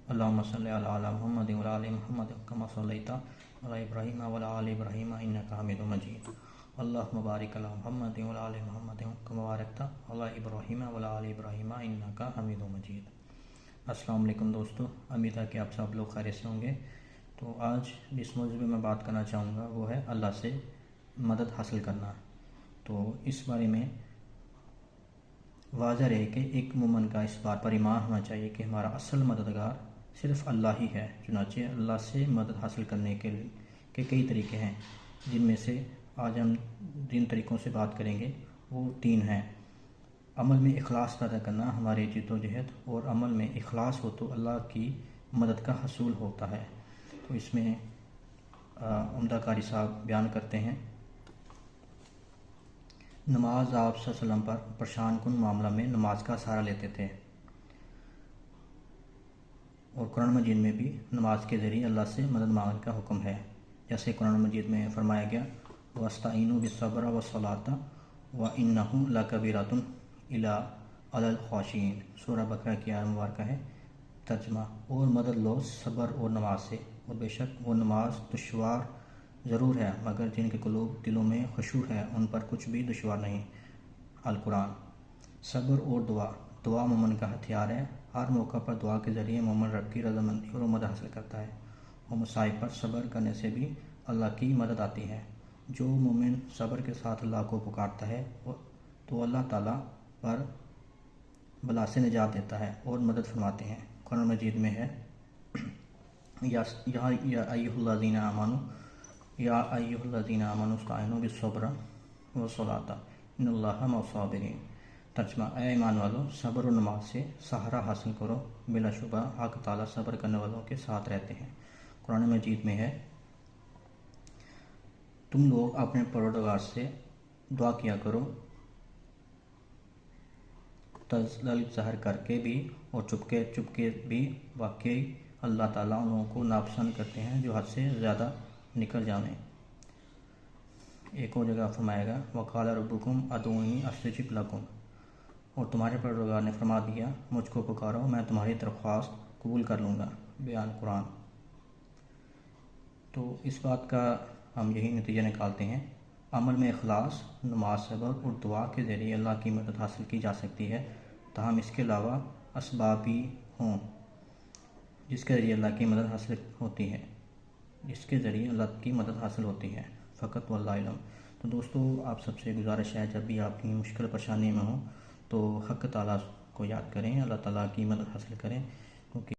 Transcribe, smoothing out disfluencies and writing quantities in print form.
اللهم صل على محمد وعلى آل محمد كما صليت على إبراهيم وعلى آل إبراهيم إنك حميد مجيد. اللهم بارك على محمد وعلى آل محمد كما باركت على إبراهيم وعلى آل إبراهيم إنك حميد مجيد. السلام علیکم دوستو، امید ہے کہ آپ سب لوگ خیریت سے ہوں گے. تو آج جس موضوع پہ میں بات کرنا چاہوں گا وہ ہے اللہ سے مدد حاصل کرنا. تو اس بارے میں واضح رہے کہ ایک مومن کا اس بات پر ایمان ہونا چاہیے کہ ہمارا اصل مددگار صرف اللہ ہی ہے. چنانچہ اللہ سے مدد حاصل کرنے کے کئی طریقے ہیں، جن میں سے آج ہم جن طریقوں سے بات کریں گے وہ 3 ہیں. عمل میں اخلاص پیدا کرنا، ہماری جد و جہد اور عمل میں اخلاص ہو تو اللہ کی مدد کا حصول ہوتا ہے. تو اس میں عمدہ قاری صاحب بیان کرتے ہیں، نماز آپ صلی اللہ علیہ وسلم پر پریشان کن معاملہ میں نماز کا سہارا لیتے تھے، اور قرآن مجید میں بھی نماز کے ذریعے اللہ سے مدد مانگنے کا حکم ہے. جیسے قرآن مجید میں فرمایا گیا وَاسْتَعِینُوا بِالصَّبْرِ وَالصَّلَاةِ وَإِنَّهُ لَكَبِیرَةٌ إِلَّا عَلَى الْخَاشِعِینَ. سورہ بقرہ کی آیت مبارکہ ہے. ترجمہ: اور مدد لو صبر اور نماز سے، اور بے شک وہ نماز دشوار ضرور ہے مگر جن کے قلوب دلوں میں خشوع ہے ان پر کچھ بھی دشوار نہیں. القرآن. صبر اور دعا مومن کا ہتھیار ہے. ہر موقع پر دعا کے ذریعے مومن رب کی رضامندی اور مدد حاصل کرتا ہے، اور مصائب پر صبر کرنے سے بھی اللہ کی مدد آتی ہے. جو مومن صبر کے ساتھ اللہ کو پکارتا ہے تو اللہ تعالیٰ پر بلا سے نجات دیتا ہے اور مدد فرماتے ہیں. قرآن مجید میں ہے یا ایھا الذین آمنوا استعینوا بالصبر والصلاۃ ان اللہ مع الصابرین. ترجمہ: اے ایمان والو، صبر و نماز سے سہارا حاصل کرو، بلا شبہ حق تعالیٰ صبر کرنے والوں کے ساتھ رہتے ہیں. قرآن مجید میں ہے تم لوگ اپنے پروردگار سے دعا کیا کرو، تذلل ظاہر کر کے بھی اور چپ کے بھی. واقعی اللہ تعالیٰ ان لوگوں کو ناپسند کرتے ہیں جو حد سے زیادہ نکل جاویں. ایک اور جگہ فرمائے گا وَقَالَ رَبُّكُمْ ادْعُونِی اسْتَجِبْ لَکُمْ. اور تمہارے پروردگار نے فرما دیا مجھ کو پکارو میں تمہاری درخواست قبول کر لوں گا. بیان قرآن. تو اس بات کا ہم یہی نتیجہ نکالتے ہیں، عمل میں اخلاص، نماز، صبر اور دعا کے ذریعے اللہ کی مدد حاصل کی جا سکتی ہے. تاہم اس کے علاوہ اسباب بھی ہوں جس کے ذریعے اللہ کی مدد حاصل ہوتی ہے. فقط واللہ علم. تو دوستو، آپ سب سے گزارش ہے جب بھی آپ کی مشکل پریشانی میں ہوں تو حق تعالیٰ کو یاد کریں، اللہ تعالیٰ کی مدد حاصل کریں، کیونکہ